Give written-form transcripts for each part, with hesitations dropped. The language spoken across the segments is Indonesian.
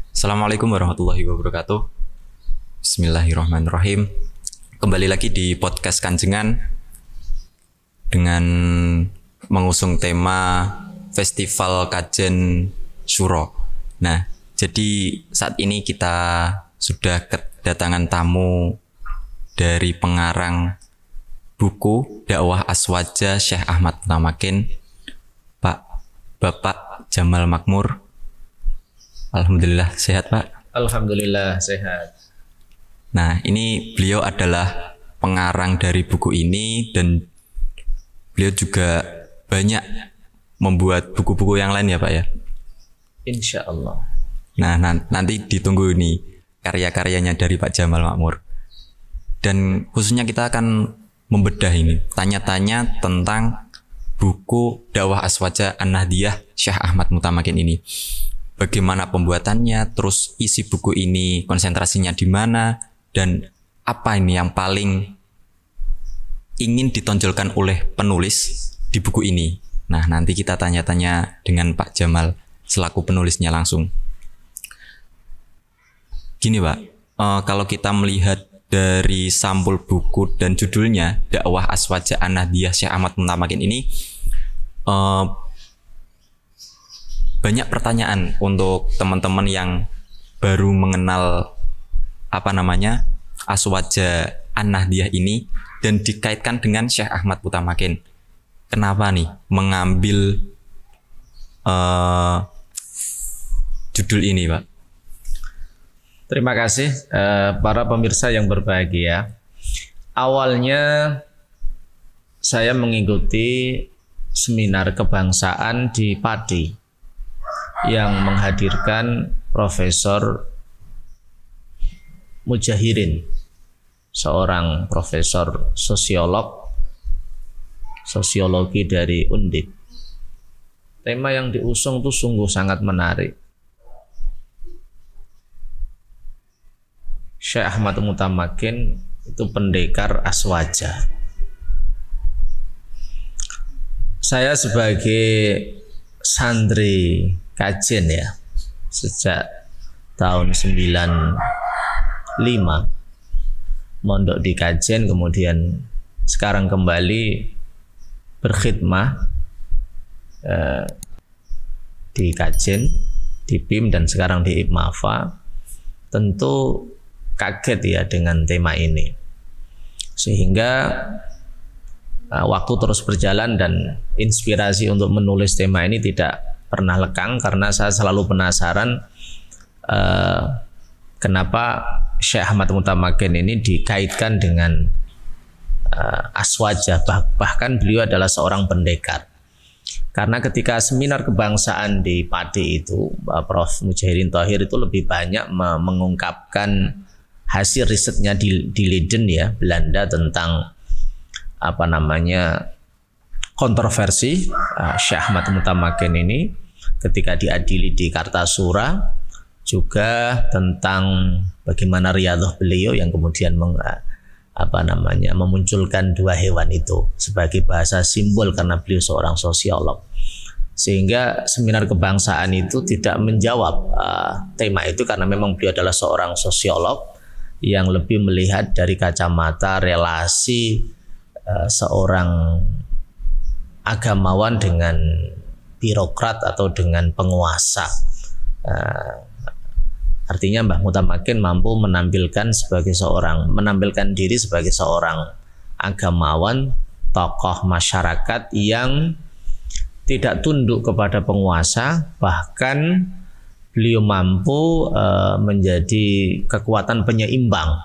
Assalamualaikum warahmatullahi wabarakatuh. Bismillahirrahmanirrahim. Kembali lagi di podcast Kanjengan dengan mengusung tema Festival Kajen Suro. Nah, jadi saat ini kita sudah kedatangan tamu dari pengarang buku Dakwah Aswaja Syekh Ahmad Mutamakin, Bapak Jamal Makmur. Alhamdulillah sehat, Pak. Alhamdulillah sehat. Nah, ini beliau adalah pengarang dari buku ini dan beliau juga banyak membuat buku-buku yang lain ya, Pak ya. Insya Allah. Nah, nanti ditunggu nih karya-karyanya dari Pak Jamal Makmur. Dan khususnya kita akan membedah ini, tanya-tanya tentang buku Dakwah Aswaja An-Nahdiyah Syekh Ahmad Mutamakin ini. Bagaimana pembuatannya, terus isi buku ini konsentrasinya di mana, dan apa ini yang paling ingin ditonjolkan oleh penulis di buku ini. Nah, nanti kita tanya-tanya dengan Pak Jamal selaku penulisnya langsung. Gini, Pak, kalau kita melihat dari sampul buku dan judulnya Dakwah Aswaja An-Nahdiyah Syekh Ahmad Mutamakin ini, banyak pertanyaan untuk teman-teman yang baru mengenal Aswaja An-Nahdiyah ini dan dikaitkan dengan Syekh Ahmad Mutamakin. Kenapa nih mengambil judul ini, Pak? Terima kasih para pemirsa yang berbahagia. Awalnya saya mengikuti seminar kebangsaan di Pati yang menghadirkan Profesor Mujahirin, seorang profesor sosiologi dari Undip. Tema yang diusung itu sungguh sangat menarik. Syekh Ahmad Mutamakin itu pendekar aswaja. Saya sebagai santri Kajen ya, sejak tahun 95 mondok di Kajen, kemudian sekarang kembali berkhidmah di Kajen, di BIM dan sekarang di IPMAFA. Tentu kaget ya dengan tema ini, sehingga waktu terus berjalan dan inspirasi untuk menulis tema ini tidak pernah lekang, karena saya selalu penasaran kenapa Syekh Ahmad Mutamakin ini dikaitkan dengan aswaja, bahkan beliau adalah seorang pendekar. Karena ketika seminar kebangsaan di Pati itu, Prof. Mujahirin Thohir itu lebih banyak mengungkapkan hasil risetnya di Leiden ya, Belanda, tentang kontroversi Syekh Ahmad Mutamakin ini ketika diadili di Kartasura, juga tentang bagaimana riyadhah beliau yang kemudian memunculkan dua hewan itu sebagai bahasa simbol karena beliau seorang sosiolog. Sehingga seminar kebangsaan itu tidak menjawab tema itu, karena memang beliau adalah seorang sosiolog yang lebih melihat dari kacamata relasi seorang agamawan dengan birokrat atau dengan penguasa. Artinya Mbah Mutamakin mampu menampilkan diri sebagai seorang agamawan, tokoh masyarakat yang tidak tunduk kepada penguasa, bahkan beliau mampu menjadi kekuatan penyeimbang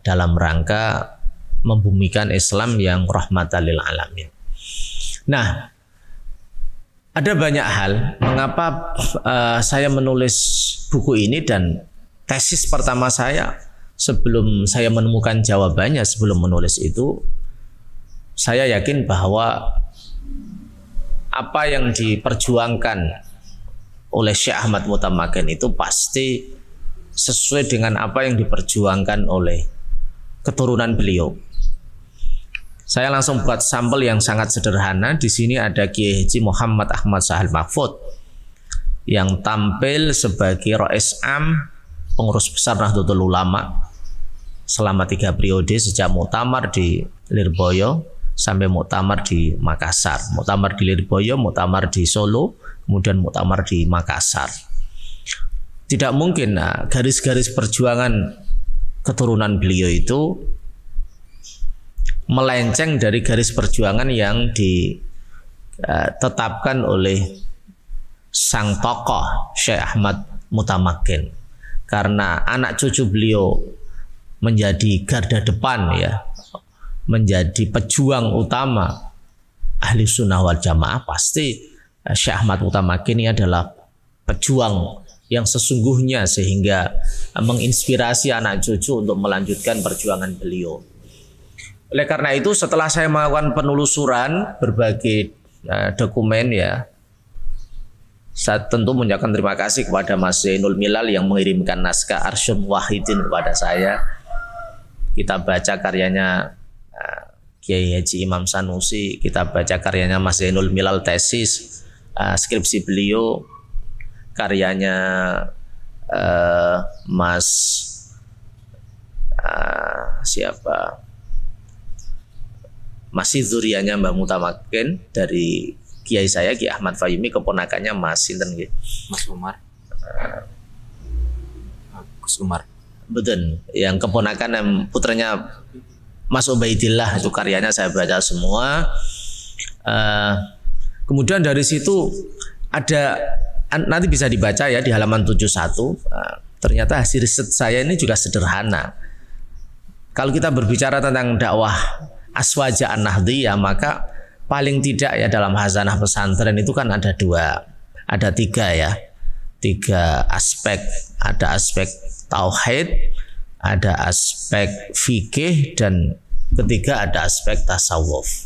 dalam rangka membumikan Islam yang rahmatan lil alamin. Nah, ada banyak hal mengapa saya menulis buku ini, dan tesis pertama saya sebelum saya menemukan jawabannya sebelum menulis itu, saya yakin bahwa apa yang diperjuangkan oleh Syekh Ahmad Mutamakin itu pasti sesuai dengan apa yang diperjuangkan oleh keturunan beliau. Saya langsung buat sampel yang sangat sederhana. Di sini ada Kiai Haji Muhammad Ahmad Sahal Mahfud yang tampil sebagai Rais Am, pengurus besar Nahdlatul Ulama selama 3 periode sejak muktamar di Lirboyo sampai muktamar di Makassar. Muktamar di Lirboyo, muktamar di Solo, kemudian muktamar di Makassar. Tidak mungkin garis-garis perjuangan keturunan beliau itu melenceng dari garis perjuangan yang ditetapkan oleh sang tokoh Syekh Ahmad Mutamakin. Karena anak cucu beliau menjadi garda depan ya, menjadi pejuang utama ahli sunnah wal jamaah, pasti Syekh Ahmad Mutamakin ini adalah pejuang yang sesungguhnya sehingga menginspirasi anak cucu untuk melanjutkan perjuangan beliau. Oleh karena itu setelah saya melakukan penelusuran berbagai dokumen ya, saya tentu mengucapkan terima kasih kepada Mas Zainul Milal yang mengirimkan naskah Arsyul Muwahhidin kepada saya. Kita baca karyanya Kiai Haji Imam Sanusi, kita baca karyanya Mas Zainul Milal tesis, skripsi beliau, karyanya Mas masih zurianya Mbah Mutamakin dari Kiai saya Kiai Ahmad Fayumi, keponakannya Mas Sinten nggih? Mas Umar. Gus Umar. Betul, yang keponakan putranya Mas Ubaidillah, itu karyanya saya baca semua. Kemudian dari situ ada, nanti bisa dibaca ya di halaman 71. Ternyata hasil riset saya ini juga sederhana. Kalau kita berbicara tentang dakwah Aswaja An-Nahdliyah, maka paling tidak ya dalam hazanah pesantren itu kan ada 3 ya. 3 aspek. Ada aspek tauhid, ada aspek fikih, dan ketiga ada aspek tasawuf.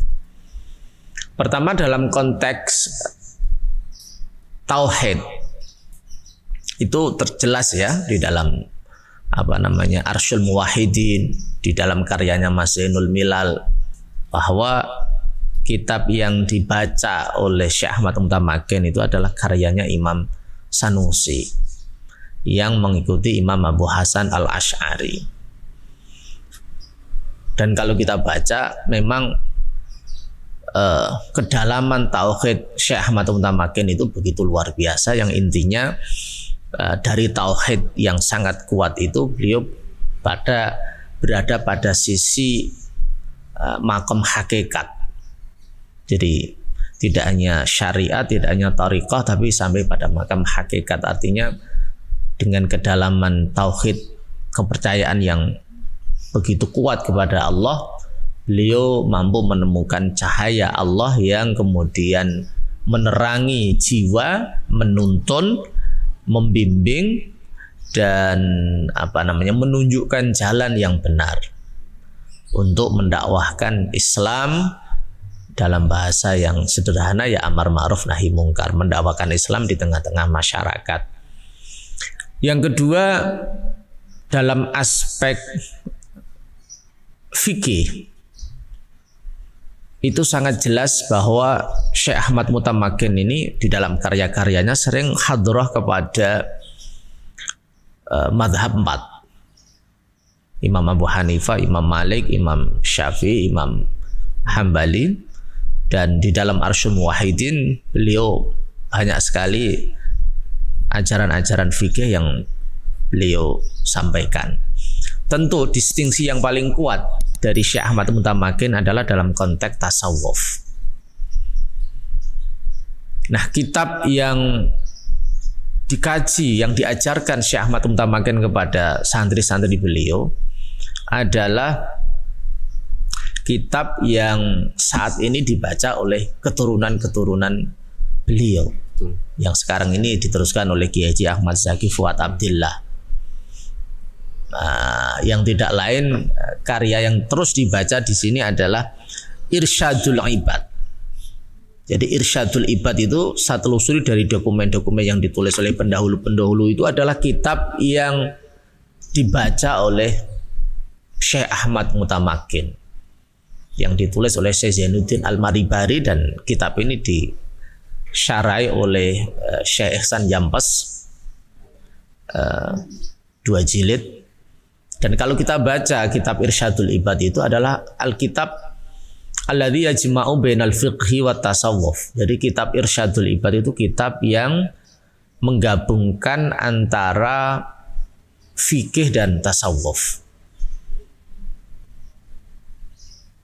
Pertama dalam konteks tauhid itu terjelas ya di dalam Arsyul Muwahhidin, di dalam karyanya Mas Zainul Milal, bahwa kitab yang dibaca oleh Syekh Ahmad Mutamakin itu adalah karyanya Imam Sanusi yang mengikuti Imam Abu Hasan Al-Asy'ari. Dan kalau kita baca memang kedalaman tauhid Syekh Ahmad Mutamakin itu begitu luar biasa, yang intinya dari tauhid yang sangat kuat itu beliau berada pada sisi makom hakikat. Jadi tidak hanya syariat, tidak hanya thariqah, tapi sampai pada makam hakikat. Artinya dengan kedalaman tauhid, kepercayaan yang begitu kuat kepada Allah, beliau mampu menemukan cahaya Allah yang kemudian menerangi jiwa, menuntun, membimbing, dan menunjukkan jalan yang benar untuk mendakwahkan Islam. Dalam bahasa yang sederhana ya amar ma'ruf nahi mungkar, mendakwakan Islam di tengah-tengah masyarakat. Yang kedua, dalam aspek fikih itu sangat jelas bahwa Syekh Ahmad Mutamakin ini di dalam karya-karyanya sering hadrah kepada madhab 4. Imam Abu Hanifah, Imam Malik, Imam Syafi'i, Imam Hambali. Dan di dalam Arsyul Muwahhidin beliau banyak sekali ajaran-ajaran fikih yang beliau sampaikan. Tentu distingsi yang paling kuat dari Syekh Ahmad Mutamakin adalah dalam konteks tasawuf. Nah, kitab yang dikaji, yang diajarkan Syekh Ahmad Mutamakin kepada santri-santri beliau adalah kitab yang saat ini dibaca oleh keturunan-keturunan beliau. Yang sekarang ini diteruskan oleh Kiai Haji Ahmad Zaki Fuad Abdillah. Yang tidak lain, karya yang terus dibaca di sini adalah Irsyadul Ibad. Jadi Irsyadul Ibad itu saya telusuri dari dokumen-dokumen yang ditulis oleh pendahulu-pendahulu, itu adalah kitab yang dibaca oleh Syekh Ahmad Mutamakin, yang ditulis oleh Syekh Zainuddin Al-Maribari, dan kitab ini disyarahi oleh Syekh Ihsan Yampes, 2 jilid. Dan kalau kita baca kitab Irsyadul Ibad itu adalah Alkitab alladzi yajma'u bainal fiqhi wa tasawuf. Jadi kitab Irsyadul Ibad itu kitab yang menggabungkan antara fikih dan tasawuf.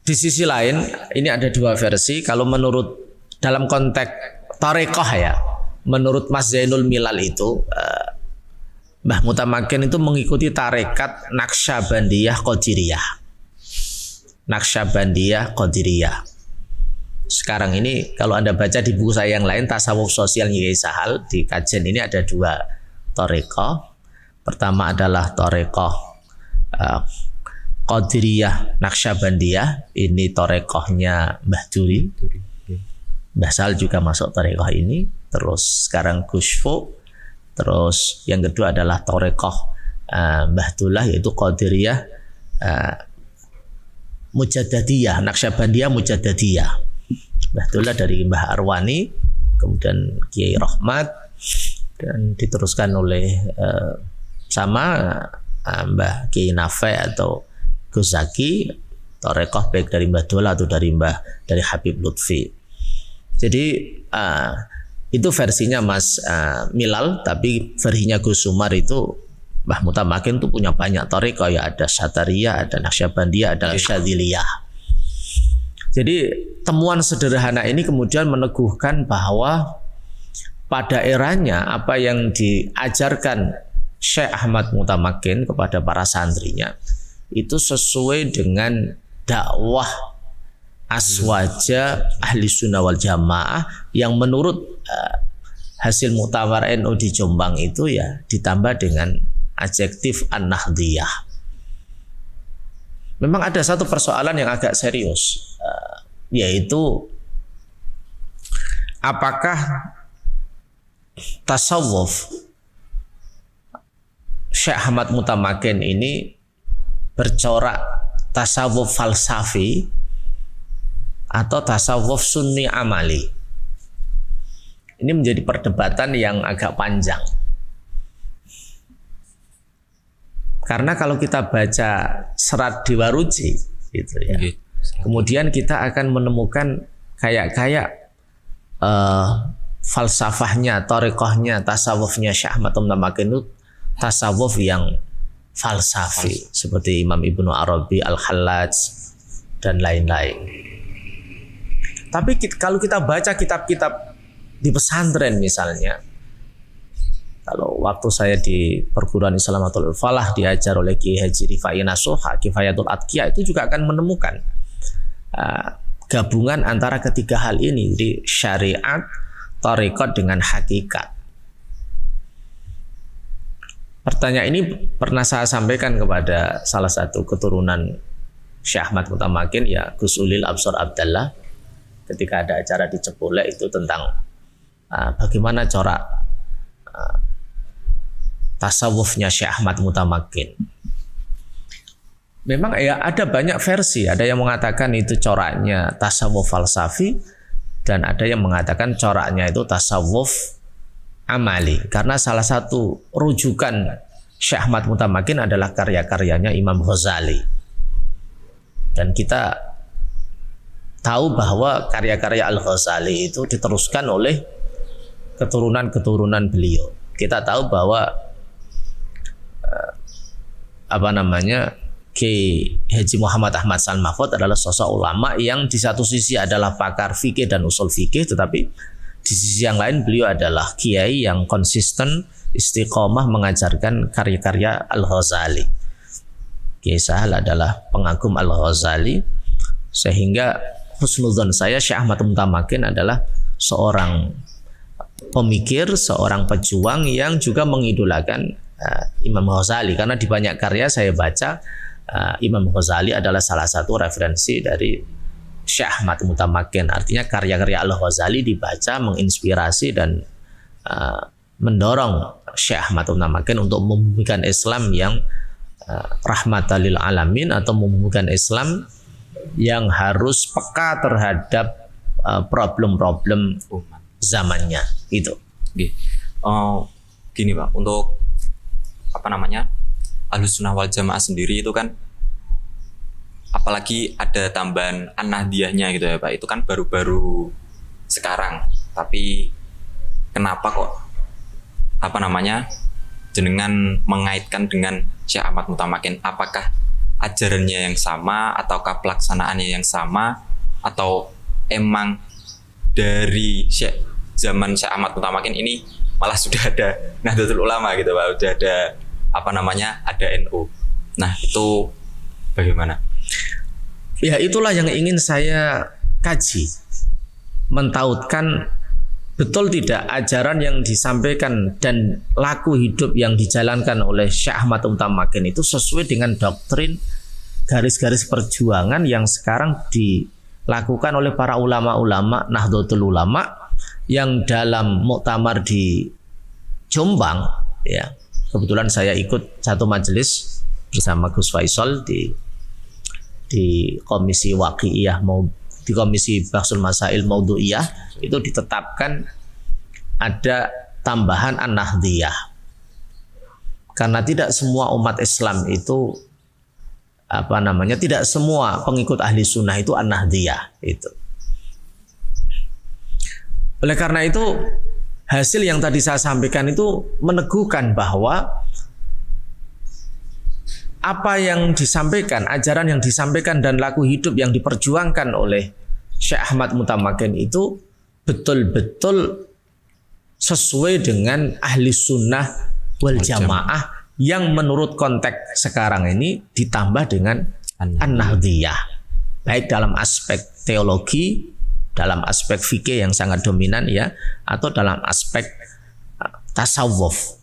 Di sisi lain, ini ada 2 versi. Kalau menurut dalam konteks tarekoh ya, menurut Mas Zainul Milal itu Mbah Mutamakin itu mengikuti tarekat Naqsyabandiyah Qadiriyah. Naqsyabandiyah Qadiriyah. Sekarang ini kalau Anda baca di buku saya yang lain, Tasawuf Sosial Nyai Sahal, di kajian ini ada 2 tarekoh. Pertama adalah tarekoh Qadiriyah Naqsyabandiyah. Ini tarekohnya Mbah Duri. Mbah Sal juga masuk tarekoh ini. Terus sekarang Gushfu. Terus yang kedua adalah tarekoh Mbah Dullah, yaitu Qadiriyah Mujaddadiyah, Naqsyabandiyah Mujaddadiyah. Mbah Dullah dari Mbah Arwani, kemudian Kiai Rahmat, dan diteruskan oleh sama Mbah Kiai Nafe atau Gus Zaki, tarekoh baik dari Mbah Dullah atau dari Habib Lutfi. Jadi itu versinya Mas Milal, tapi versinya Gus Sumar itu Mbah Mutamakin itu punya banyak tarekoh ya, ada Syatariyah, ada Naqsyabandiyah, ada Syadziliyah. Jadi temuan sederhana ini kemudian meneguhkan bahwa pada eranya apa yang diajarkan Syekh Ahmad Mutamakin kepada para santrinya itu sesuai dengan dakwah aswaja ahli sunnah wal jamaah yang menurut hasil muktamar NU di Jombang itu ya ditambah dengan adjektif an-nahdiyah. Memang ada satu persoalan yang agak serius, yaitu apakah tasawuf Syekh Ahmad Mutamakin ini bercorak tasawuf falsafi atau tasawuf sunni amali. Ini menjadi perdebatan yang agak panjang. Karena kalau kita baca serat Dewa Ruci gitu ya, kemudian kita akan menemukan kayak falsafahnya, tarekohnya, tasawufnya Syekh Ahmad Mutamakin itu tasawuf yang falsafi seperti Imam Ibnu Arabi, Al-Hallaj dan lain-lain. Tapi kalau kita baca kitab-kitab di pesantren misalnya, kalau waktu saya di perguruan Islamatul Falah diajar oleh Kiai Haji Rifai Nasuha, Kifayatul Atqiya, itu juga akan menemukan gabungan antara ketiga hal ini, di syariat, tarekat dengan hakikat. Pertanyaan ini pernah saya sampaikan kepada salah satu keturunan Syekh Ahmad Mutamakin, ya Gus Ulil Absor Abdallah, ketika ada acara di Cepolek itu tentang bagaimana corak tasawufnya Syekh Ahmad Mutamakin. Memang ya ada banyak versi, ada yang mengatakan itu coraknya tasawuf falsafi dan ada yang mengatakan coraknya itu tasawuf amali, karena salah satu rujukan Syekh Ahmad Mutamakin adalah karya-karyanya Imam Ghazali. Dan kita tahu bahwa karya-karya Al-Ghazali itu diteruskan oleh keturunan-keturunan beliau. Kita tahu bahwa Kiai Haji Muhammad Ahmad Sal Mahfud adalah sosok ulama yang di satu sisi adalah pakar fikih dan usul fikih, tetapi di sisi yang lain beliau adalah kiai yang konsisten, istiqomah mengajarkan karya-karya Al-Ghazali. Kiai Sahal adalah pengagum Al-Ghazali, sehingga husnudzon saya Syekh Ahmad Mutamakin adalah seorang pemikir, seorang pejuang yang juga mengidolakan Imam Ghazali, karena di banyak karya saya baca Imam Ghazali adalah salah satu referensi dari Syekh Ahmad Mutamakin. Artinya karya-karya Al-Ghazali dibaca, menginspirasi dan mendorong Syekh Ahmad Mutamakin untuk membumikan Islam yang rahmatan lil alamin, atau membumikan Islam yang harus peka terhadap problem-problem zamannya itu. Oke. Gini Pak, untuk Ahlus Sunnah wal Jamaah sendiri itu kan, apalagi ada tambahan An-Nahdiyahnya gitu ya Pak, itu kan baru-baru sekarang. Tapi kenapa kok jenengan mengaitkan dengan Syekh Ahmad Mutamakin? Apakah ajarannya yang sama ataukah pelaksanaannya yang sama, atau emang dari zaman Syekh Ahmad Mutamakin ini malah sudah ada Nahdlatul Ulama gitu Pak, udah ada ada NU. Nah, itu bagaimana? Ya, itulah yang ingin saya kaji, mentautkan betul tidak ajaran yang disampaikan dan laku hidup yang dijalankan oleh Syekh Ahmad Mutamakin itu sesuai dengan doktrin garis-garis perjuangan yang sekarang dilakukan oleh para ulama-ulama Nahdlatul Ulama yang dalam muktamar di Jombang ya. Kebetulan saya ikut satu majelis bersama Gus Faisal di Komisi Waqi'iyah, di Komisi Bahsul Masail Maudhu'iyah, itu ditetapkan ada tambahan An-Nahdiyah. Karena tidak semua umat Islam itu tidak semua pengikut ahli sunnah itu An-Nahdiyah itu. Oleh karena itu hasil yang tadi saya sampaikan itu meneguhkan bahwa apa yang disampaikan, ajaran yang disampaikan dan laku hidup yang diperjuangkan oleh Syekh Ahmad Mutamakin itu betul-betul sesuai dengan ahli sunnah wal jamaah yang menurut konteks sekarang ini ditambah dengan An-Nahdiyah, baik dalam aspek teologi, dalam aspek fikih yang sangat dominan ya, atau dalam aspek tasawuf.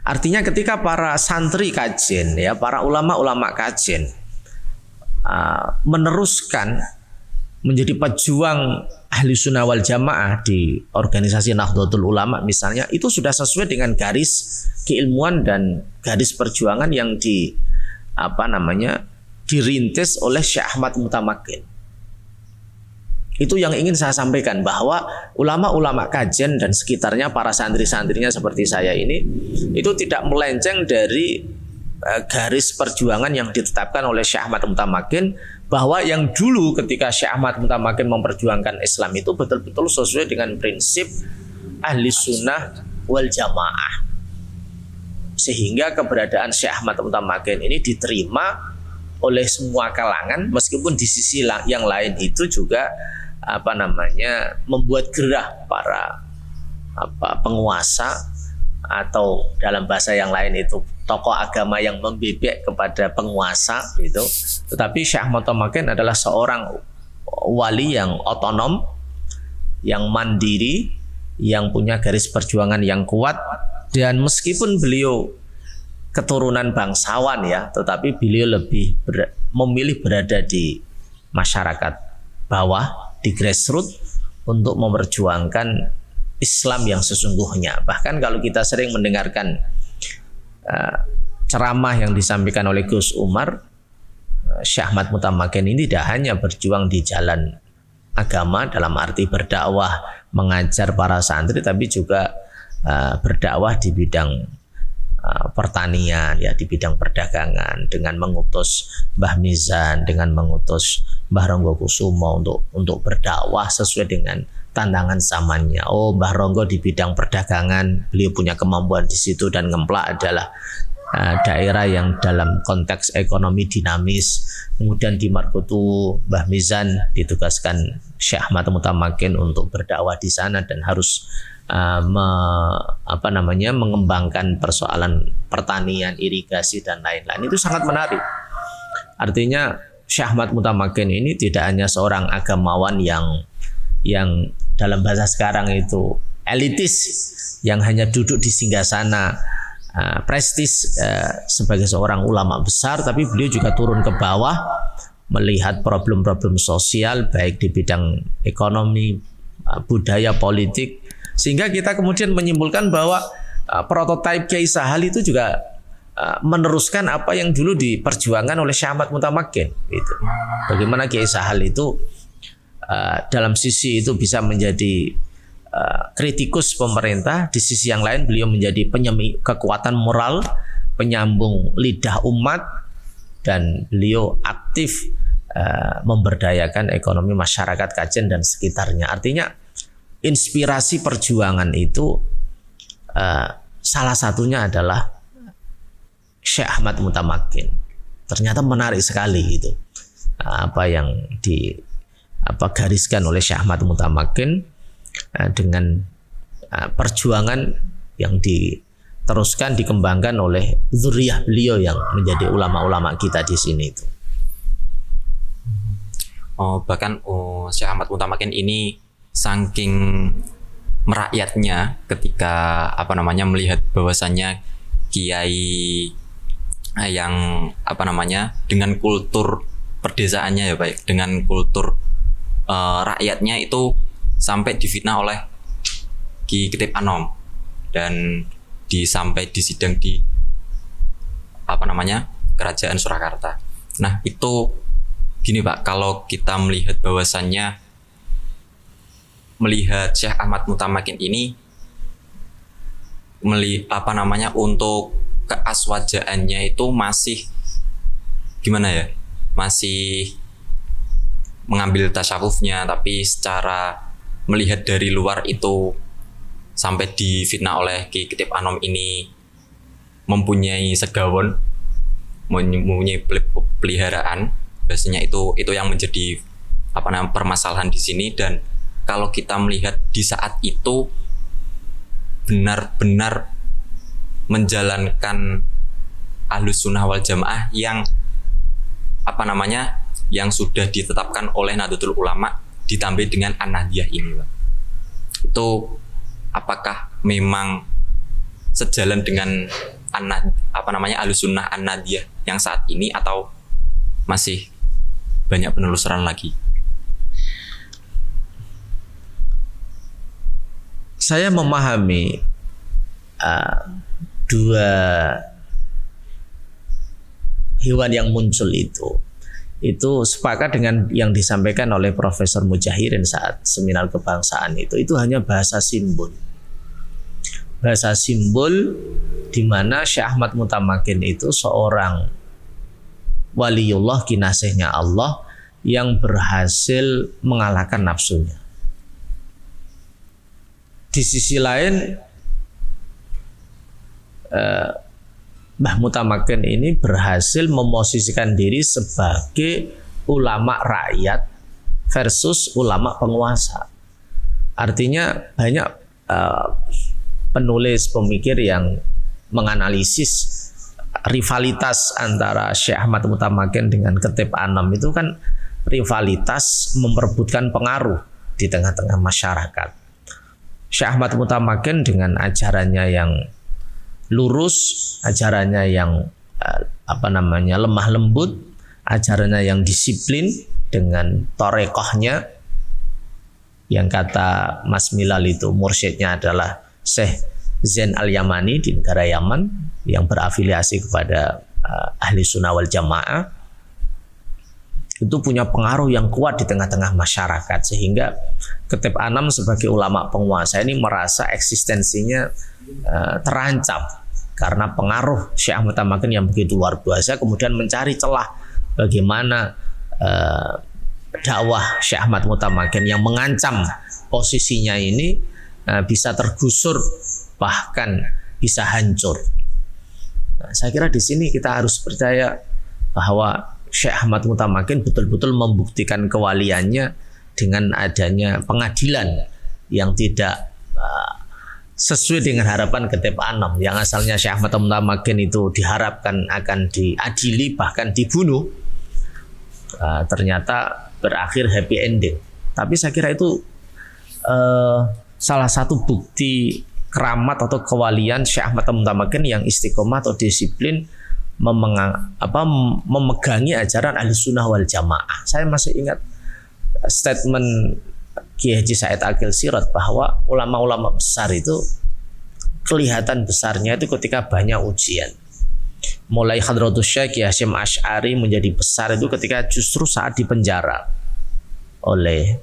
Artinya ketika para santri kajian ya, para ulama-ulama kajian meneruskan menjadi pejuang ahli sunnah wal jamaah di organisasi Nahdlatul Ulama misalnya, itu sudah sesuai dengan garis keilmuan dan garis perjuangan yang dirintis oleh Syekh Ahmad Mutamakin. Itu yang ingin saya sampaikan, bahwa ulama-ulama kajian dan sekitarnya, para santri-santrinya seperti saya ini, itu tidak melenceng dari garis perjuangan yang ditetapkan oleh Syekh Ahmad Mutamakin, bahwa yang dulu ketika Syekh Ahmad Mutamakin memperjuangkan Islam itu betul-betul sesuai dengan prinsip ahli sunnah wal jamaah, sehingga keberadaan Syekh Ahmad Mutamakin ini diterima oleh semua kalangan, meskipun di sisi yang lain itu juga membuat gerah para penguasa, atau dalam bahasa yang lain itu tokoh agama yang membebek kepada penguasa gitu. Tetapi Syekh Ahmad Mutamakin adalah seorang wali yang otonom, yang mandiri, yang punya garis perjuangan yang kuat, dan meskipun beliau keturunan bangsawan ya, tetapi beliau lebih memilih berada di masyarakat bawah, di grassroots, untuk memperjuangkan Islam yang sesungguhnya. Bahkan kalau kita sering mendengarkan ceramah yang disampaikan oleh Gus Umar, Syekh Ahmad Mutamakin ini tidak hanya berjuang di jalan agama dalam arti berdakwah, mengajar para santri, tapi juga berdakwah di bidang pertanian ya, di bidang perdagangan, dengan mengutus Mbah Mizan, dengan mengutus Mbah Ronggo Kusumo untuk berdakwah sesuai dengan tantangan zamannya. Oh, Mbah Ronggo di bidang perdagangan, beliau punya kemampuan di situ, dan Ngemplak adalah daerah yang dalam konteks ekonomi dinamis. Kemudian di Markutu Mbah Mizan ditugaskan Syekh Ahmad Mutamakin untuk berdakwah di sana dan harus mengembangkan persoalan pertanian, irigasi dan lain-lain. Itu sangat menarik. Artinya Syekh Ahmad Mutamakin ini tidak hanya seorang agamawan yang dalam bahasa sekarang itu elitis, yang hanya duduk di singgasana prestis sebagai seorang ulama besar, tapi beliau juga turun ke bawah melihat problem-problem sosial baik di bidang ekonomi, budaya, politik, sehingga kita kemudian menyimpulkan bahwa prototipe Kiai Sahal itu juga meneruskan apa yang dulu diperjuangkan oleh Syekh Ahmad Mutamakin gitu. Bagaimana Kiai Sahal itu dalam sisi itu bisa menjadi kritikus pemerintah, di sisi yang lain beliau menjadi kekuatan moral, penyambung lidah umat, dan beliau aktif memberdayakan ekonomi masyarakat Kajen dan sekitarnya. Artinya inspirasi perjuangan itu salah satunya adalah Syekh Ahmad Mutamakin. Ternyata menarik sekali gitu apa yang gariskan oleh Syekh Ahmad Mutamakin dengan perjuangan yang diteruskan, dikembangkan oleh zuriyah beliau yang menjadi ulama-ulama kita di sini itu. Bahkan Syekh Ahmad Mutamakin ini saking merakyatnya ketika melihat bahwasannya kiai yang dengan kultur perdesaannya ya Pak, dengan kultur rakyatnya itu sampai difitnah oleh Ki Ketip Anom dan sampai disidang di Kerajaan Surakarta. Nah itu gini Pak, kalau kita melihat bahwasannya Syekh Ahmad Mutamakin ini untuk keaswajaannya itu masih gimana ya, masih mengambil tasawufnya, tapi secara melihat dari luar itu sampai difitnah oleh Ki Ketip Anom ini mempunyai segawon, mempunyai peliharaan, biasanya itu yang menjadi permasalahan di sini. Dan kalau kita melihat di saat itu benar-benar menjalankan Ahlus Sunnah wal Jamaah yang yang sudah ditetapkan oleh Nahdlatul Ulama ditambah dengan An-Nahdiyah ini, Pak. Itu apakah memang sejalan dengan Ahlus Sunnah An-Nahdiyah yang saat ini atau masih banyak penelusuran lagi? Saya memahami dua hewan yang muncul itu sepakat dengan yang disampaikan oleh Profesor Mujahirin saat seminar kebangsaan itu hanya bahasa simbol. Bahasa simbol di mana Syekh Ahmad Mutamakin itu seorang waliullah, kinasihnya Allah yang berhasil mengalahkan nafsunya. Di sisi lain Mbah Mutamakin ini berhasil memosisikan diri sebagai ulama rakyat versus ulama penguasa. Artinya banyak penulis pemikir yang menganalisis rivalitas antara Syekh Ahmad Mutamakin dengan Ketip Anom itu kan rivalitas memperebutkan pengaruh di tengah-tengah masyarakat. Syekh Ahmad Mutamakin dengan ajarannya yang lurus, ajarannya yang lemah lembut, ajarannya yang disiplin dengan torekohnya yang kata Mas Milal itu mursyidnya adalah Syekh Zain Al-Yamani di negara Yaman yang berafiliasi kepada Ahli Sunnah wal Jamaah. Itu punya pengaruh yang kuat di tengah-tengah masyarakat sehingga Ketip Anom sebagai ulama penguasa ini merasa eksistensinya terancam karena pengaruh Syekh Ahmad Mutamakin yang begitu luar biasa, kemudian mencari celah bagaimana dakwah Syekh Ahmad Mutamakin yang mengancam posisinya ini bisa tergusur bahkan bisa hancur. Saya kira di sini kita harus percaya bahwa Syekh Ahmad Mutamakin betul-betul membuktikan kewaliannya dengan adanya pengadilan yang tidak sesuai dengan harapan Ketip Anom. Yang asalnya Syekh Ahmad Mutamakin itu diharapkan akan diadili bahkan dibunuh, ternyata berakhir happy ending. Tapi saya kira itu salah satu bukti keramat atau kewalian Syekh Ahmad Mutamakin yang istiqomah atau disiplin memegangi ajaran Ahlus Sunnah wal Jamaah. Saya masih ingat statement Kiai Haji Said Aqil Sirot bahwa ulama-ulama besar itu kelihatan besarnya itu ketika banyak ujian. Mulai Hadratus Syekh Kiai Hasyim Asy'ari menjadi besar itu ketika justru saat dipenjara oleh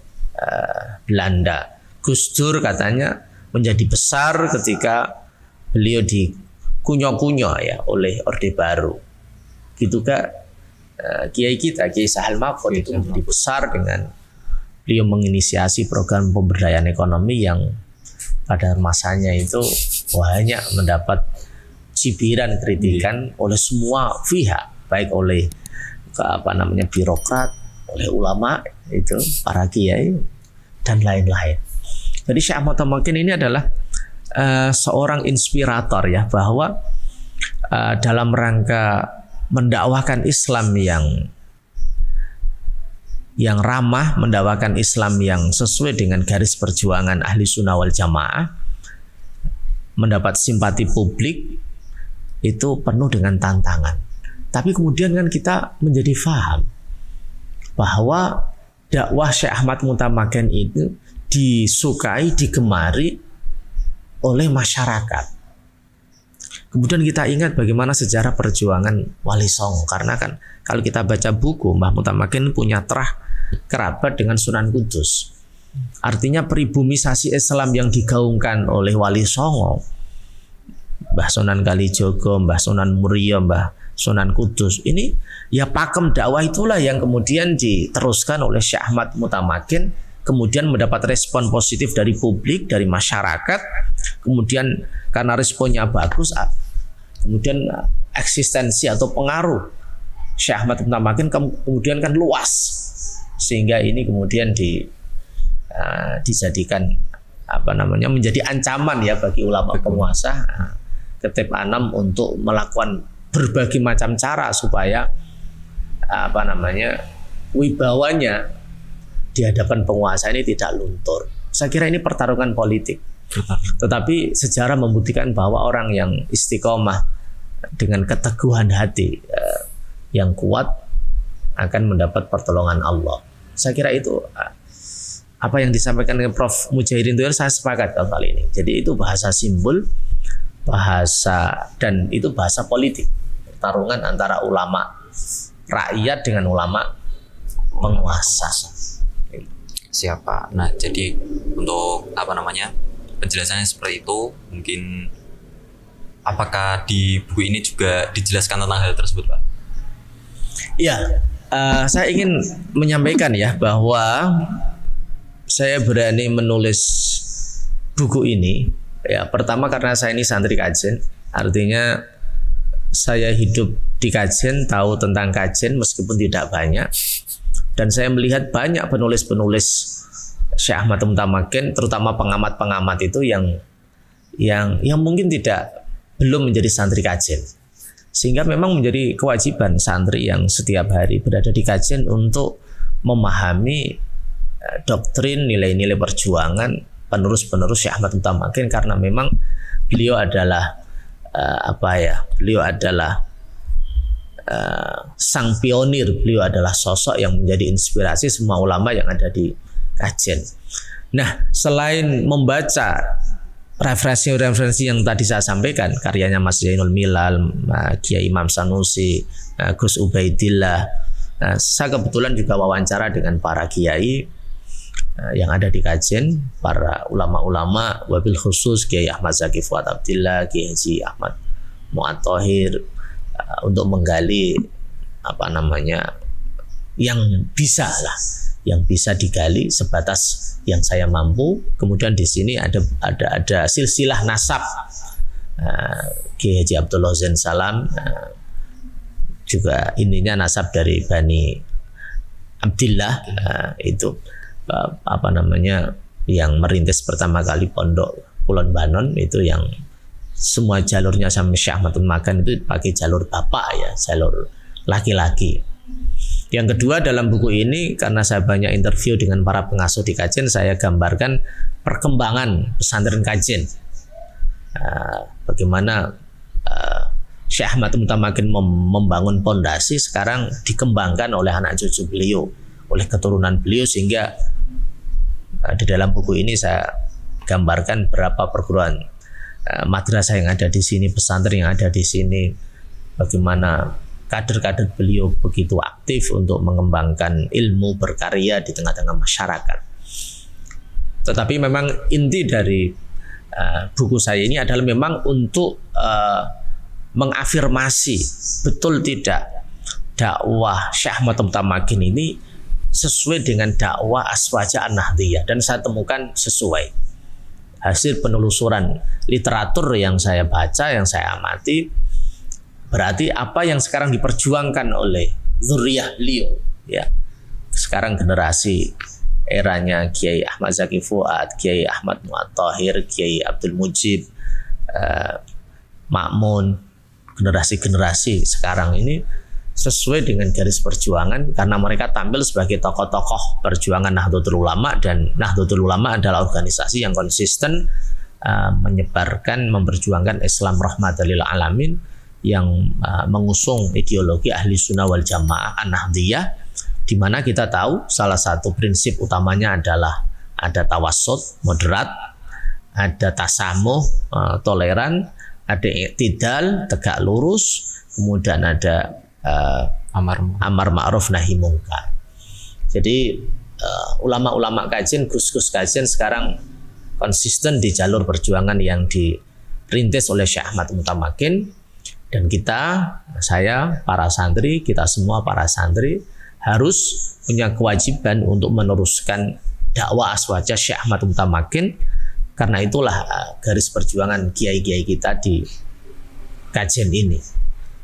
Belanda. Gus Dur katanya menjadi besar ketika beliau dikunyo-kunyo ya oleh Orde Baru. Gitu kak Kiai kita, Kiai Sahal Mahfud itu menjadi besar dengan beliau menginisiasi program pemberdayaan ekonomi yang pada masanya itu banyak mendapat cibiran kritikan oleh semua pihak, baik oleh birokrat, oleh ulama itu, para kiai dan lain-lain. Jadi Syekh Ahmad Tamakin ini adalah seorang inspirator ya, bahwa dalam rangka mendakwahkan Islam yang ramah, mendakwahkan Islam yang sesuai dengan garis perjuangan ahli sunnah wal jamaah, mendapat simpati publik itu penuh dengan tantangan. Tapi kemudian kan kita menjadi faham bahwa dakwah Syekh Ahmad Mutamakin itu disukai, digemari oleh masyarakat. Kemudian kita ingat bagaimana sejarah perjuangan Wali Songo, karena kan kalau kita baca buku, Mbah Mutamakin punya terah kerabat dengan Sunan Kudus. Artinya peribumisasi Islam yang digaungkan oleh Wali Songo, Mbah Sunan Kalijogo, Mbah Sunan Muria, Mbah Sunan Kudus, ini ya pakem dakwah itulah yang kemudian diteruskan oleh Syekh Ahmad Mutamakin, kemudian mendapat respon positif dari publik, dari masyarakat. Kemudian karena responnya bagus, kemudian eksistensi atau pengaruh Syekh Ahmad Mutamakin kemudian kan luas, sehingga ini kemudian dijadikan menjadi ancaman ya bagi ulama penguasa Ketep Anam untuk melakukan berbagai macam cara supaya wibawanya di hadapan penguasa ini tidak luntur. Saya kira ini pertarungan politik. Tetapi sejarah membuktikan bahwa orang yang istiqomah dengan keteguhan hati yang kuat akan mendapat pertolongan Allah. Saya kira itu apa yang disampaikan dengan Prof. Mujahidin itu saya sepakat kali ini. Jadi itu bahasa simbol, bahasa, dan itu bahasa politik. Pertarungan antara ulama rakyat dengan ulama penguasa. Siapa? Nah, jadi untuk penjelasannya seperti itu. Mungkin apakah di buku ini juga dijelaskan tentang hal tersebut, Pak? Iya, saya ingin menyampaikan ya bahwa saya berani menulis buku ini ya, pertama karena saya ini santri Kajen, artinya saya hidup di Kajen, tahu tentang Kajen meskipun tidak banyak, dan saya melihat banyak penulis-penulis Syekh Ahmad Mutamakin, terutama pengamat-pengamat itu yang mungkin belum menjadi santri Kajen, sehingga memang menjadi kewajiban santri yang setiap hari berada di Kajen untuk memahami doktrin, nilai-nilai perjuangan penerus-penerus Syekh Ahmad Mutamakin, karena memang beliau adalah sang pionir, beliau adalah sosok yang menjadi inspirasi semua ulama yang ada di Kajen. Nah, selain membaca referensi-referensi yang tadi saya sampaikan, karyanya Mas Zainul Milal, Kiai Imam Sanusi, Gus Ubaidillah, saya kebetulan juga wawancara dengan para kiai yang ada di Kajen, para ulama-ulama, wabil khusus Kiai Ahmad Zaki Fuad Abdillah, Kiai Haji Ahmad Mu'ad Thohir, untuk menggali yang bisa digali sebatas yang saya mampu. Kemudian di sini ada silsilah nasab Kiai Haji Abdullah Zain Salam, juga ininya nasab dari Bani Abdillah, itu yang merintis pertama kali pondok Kulon Banon, itu yang semua jalurnya sama Syekh Ahmad Mutamakin itu pakai jalur bapak ya, jalur laki-laki. Yang kedua, dalam buku ini karena saya banyak interview dengan para pengasuh di Kajen, saya gambarkan perkembangan pesantren Kajen, bagaimana Syekh Ahmad Mutamakin membangun pondasi, sekarang dikembangkan oleh anak cucu beliau, oleh keturunan beliau, sehingga di dalam buku ini saya gambarkan berapa perguruan madrasah yang ada di sini, pesantren yang ada di sini, bagaimana kader-kader beliau begitu aktif untuk mengembangkan ilmu, berkarya di tengah-tengah masyarakat. Tetapi memang inti dari buku saya ini adalah memang untuk mengafirmasi betul tidak dakwah Syekh Ahmad Mutamakin ini sesuai dengan dakwah Aswaja An-Nahdliyah, dan saya temukan sesuai. Hasil penelusuran literatur yang saya baca, yang saya amati, berarti apa yang sekarang diperjuangkan oleh zuriyah beliau, ya, sekarang generasi eranya Kiai Ahmad Zaki Fuad, Kiai Ahmad Mu'ad Thahir, Kiai Abdul Mujib, Ma'mun, generasi-generasi sekarang ini sesuai dengan garis perjuangan, karena mereka tampil sebagai tokoh-tokoh perjuangan Nahdlatul Ulama, dan Nahdlatul Ulama adalah organisasi yang konsisten menyebarkan, memperjuangkan Islam rahmatan lil alamin, yang mengusung ideologi Ahli Sunnah wal Jamaah An-Nahdliyah, di mana kita tahu salah satu prinsip utamanya adalah ada tawassut, moderat, ada tasamuh, toleran, ada i'tidal, tegak lurus, kemudian ada amar ma'ruf nahi mungkar. Jadi ulama-ulama kajian, gus-gus kajian sekarang konsisten di jalur perjuangan yang dirintis oleh Syekh Ahmad Mutamakin, dan kita, saya, para santri, kita semua para santri harus punya kewajiban untuk meneruskan dakwah Aswaja Syekh Ahmad Mutamakin, karena itulah garis perjuangan kiai-kiai kita di kajian ini.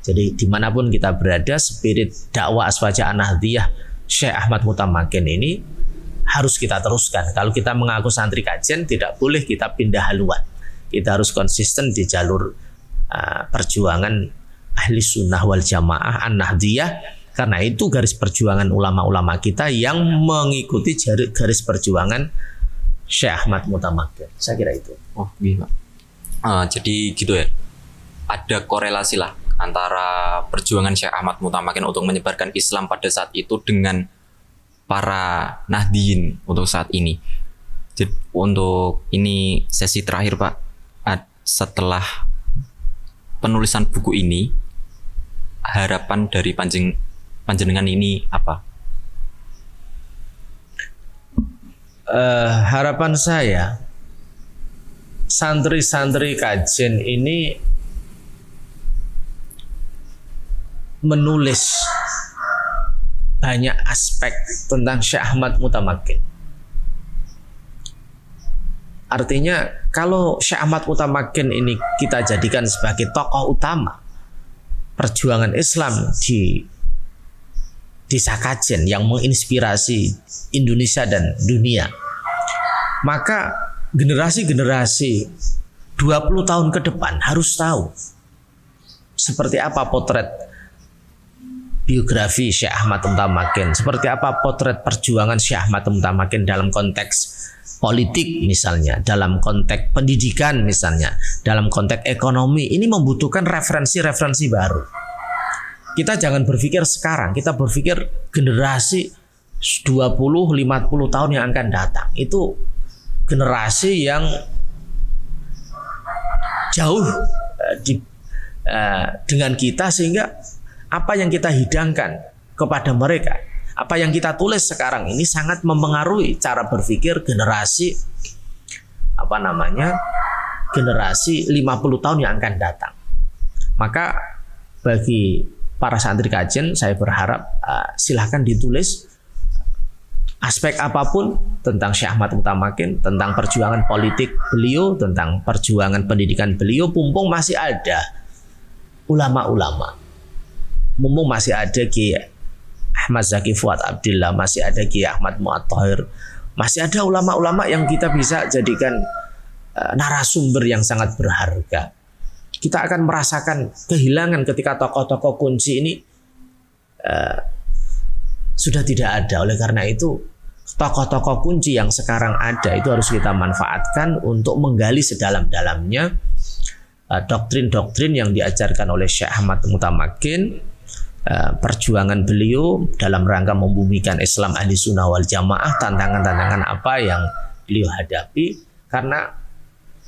Jadi dimanapun kita berada, spirit dakwah Aswaja An-Nahdliyah Syekh Ahmad Mutamakin ini harus kita teruskan. Kalau kita mengaku santri kajian, tidak boleh kita pindah haluan. Kita harus konsisten di jalur perjuangan Ahli Sunnah wal Jamaah An-Nahdliyah, karena itu garis perjuangan ulama-ulama kita yang mengikuti garis perjuangan Syekh Ahmad Mutamakin. Saya kira itu. Oh, iya. Jadi gitu ya. Ada korelasi lah antara perjuangan Syekh Ahmad Mutamakin untuk menyebarkan Islam pada saat itu dengan para Nahdiyin untuk saat ini. Jadi, untuk ini sesi terakhir Pak, setelah penulisan buku ini, harapan dari panjenengan ini apa? Harapan saya, santri-santri kajian ini menulis banyak aspek tentang Syekh Ahmad Mutamakin. Artinya kalau Syekh Ahmad Mutamakin ini kita jadikan sebagai tokoh utama perjuangan Islam di desa kajian yang menginspirasi Indonesia dan dunia, maka generasi-generasi 20 tahun ke depan harus tahu seperti apa potret biografi Syekh Ahmad Mutamakin, seperti apa potret perjuangan Syekh Ahmad Mutamakin dalam konteks politik misalnya, dalam konteks pendidikan misalnya, dalam konteks ekonomi. Ini membutuhkan referensi-referensi baru. Kita jangan berpikir sekarang, kita berpikir generasi 20-50 tahun yang akan datang. Itu generasi yang jauh dengan kita, sehingga apa yang kita hidangkan kepada mereka, apa yang kita tulis sekarang ini sangat mempengaruhi cara berpikir generasi generasi 50 tahun yang akan datang. Maka bagi para santri kajian, saya berharap silahkan ditulis aspek apapun tentang Syekh Ahmad Mutamakin, tentang perjuangan politik beliau, tentang perjuangan pendidikan beliau. Mumpung masih ada ulama-ulama, mumpung masih ada Kiai Ahmad Zaki Fuad Abdillah, masih ada Kiai Ahmad Mu'ad Thahir, masih ada ulama-ulama yang kita bisa jadikan narasumber yang sangat berharga. Kita akan merasakan kehilangan ketika tokoh-tokoh kunci ini sudah tidak ada. Oleh karena itu, tokoh-tokoh kunci yang sekarang ada itu harus kita manfaatkan untuk menggali sedalam-dalamnya doktrin-doktrin yang diajarkan oleh Syekh Ahmad Mutamakin, perjuangan beliau dalam rangka membumikan Islam Ahli Sunnah wal Jamaah, tantangan-tantangan apa yang beliau hadapi. Karena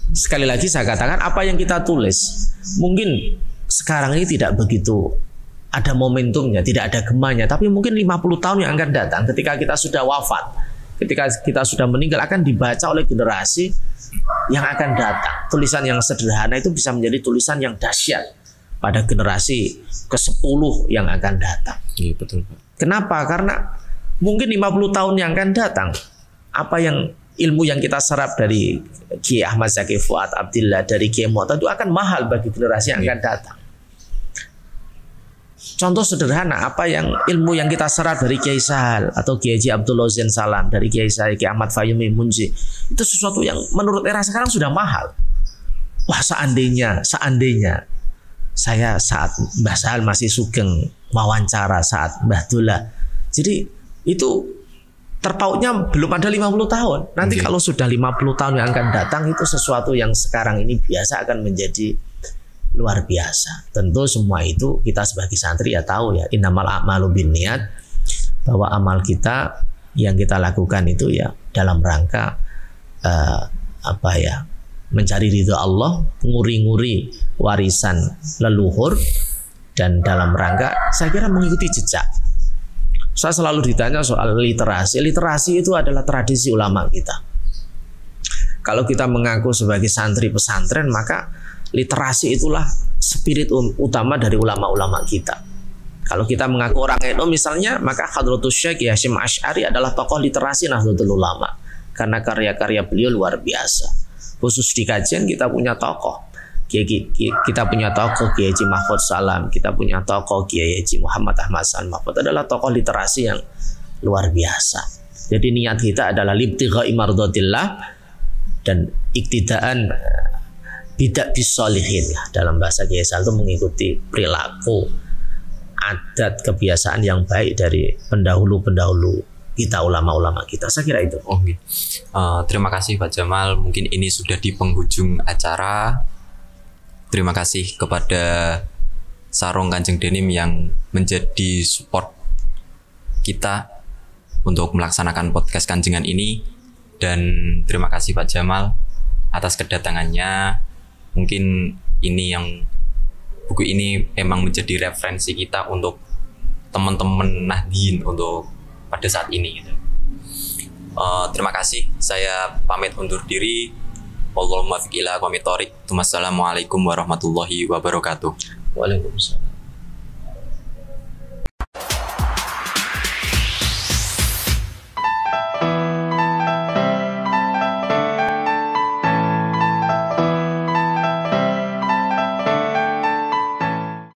sekali lagi saya katakan, apa yang kita tulis mungkin sekarang ini tidak begitu ada momentumnya, tidak ada gemanya, tapi mungkin 50 tahun yang akan datang ketika kita sudah wafat, ketika kita sudah meninggal akan dibaca oleh generasi yang akan datang. Tulisan yang sederhana itu bisa menjadi tulisan yang dahsyat pada generasi ke-10 yang akan datang. Iya, betul, Pak. Kenapa? Karena mungkin 50 tahun yang akan datang, apa yang ilmu yang kita serap dari Kiai Ahmad Zaki Fuad Abdillah, dari Kiai Mu'tad itu akan mahal bagi generasi yang akan datang. Contoh sederhana, apa yang ilmu yang kita serap dari Kiai Sahal atau Kiai Haji Abdullah Zain Salam, dari Kiai Kiai Ahmad Fayumi Munji, itu sesuatu yang menurut era sekarang sudah mahal. Wah, seandainya saya saat Mbah Sahal masih sugeng wawancara saat Mbah Dullah. Jadi itu terpautnya belum ada 50 tahun. Nanti kalau sudah 50 tahun yang akan datang, itu sesuatu yang sekarang ini biasa akan menjadi luar biasa. Tentu semua itu kita sebagai santri ya tahu ya, innamal a'malu binniyat, bahwa amal kita yang kita lakukan itu ya dalam rangka mencari ridho Allah, nguri-nguri warisan leluhur, dan dalam rangka saya kira mengikuti jejak. Saya selalu ditanya soal literasi. Literasi itu adalah tradisi ulama kita. Kalau kita mengaku sebagai santri pesantren, maka literasi itulah spirit utama dari ulama-ulama kita. Kalau kita mengaku orang NU misalnya, maka Hadratus Syekh Hasyim Asy'ari adalah tokoh literasi Nahdlatul Ulama, karena karya-karya beliau luar biasa. Khusus di kajian kita punya tokoh. Kita punya tokoh Kiai Haji Mahfud Salam, kita punya tokoh Kiai Haji Muhammad Ahmad San Mahfud, adalah tokoh literasi yang luar biasa. Jadi niat kita adalah libtigha'i mardatillah dan iktidaan bidak bisolihin lah, dalam bahasa Kiai Sal itu mengikuti perilaku, adat, kebiasaan yang baik dari pendahulu-pendahulu kita, ulama-ulama kita. Saya kira itu. Terima kasih Pak Jamal. Mungkin ini sudah di penghujung acara. Terima kasih kepada Sarung Kanjeng Denim yang menjadi support kita untuk melaksanakan podcast Kanjengan ini. Dan terima kasih Pak Jamal atas kedatangannya. Mungkin buku ini memang menjadi referensi kita untuk teman-teman Nahdien untuk pada saat ini gitu. Terima kasih. Saya pamit undur diri. Wassalamualaikum warahmatullahi wabarakatuh. Waalaikumsalam.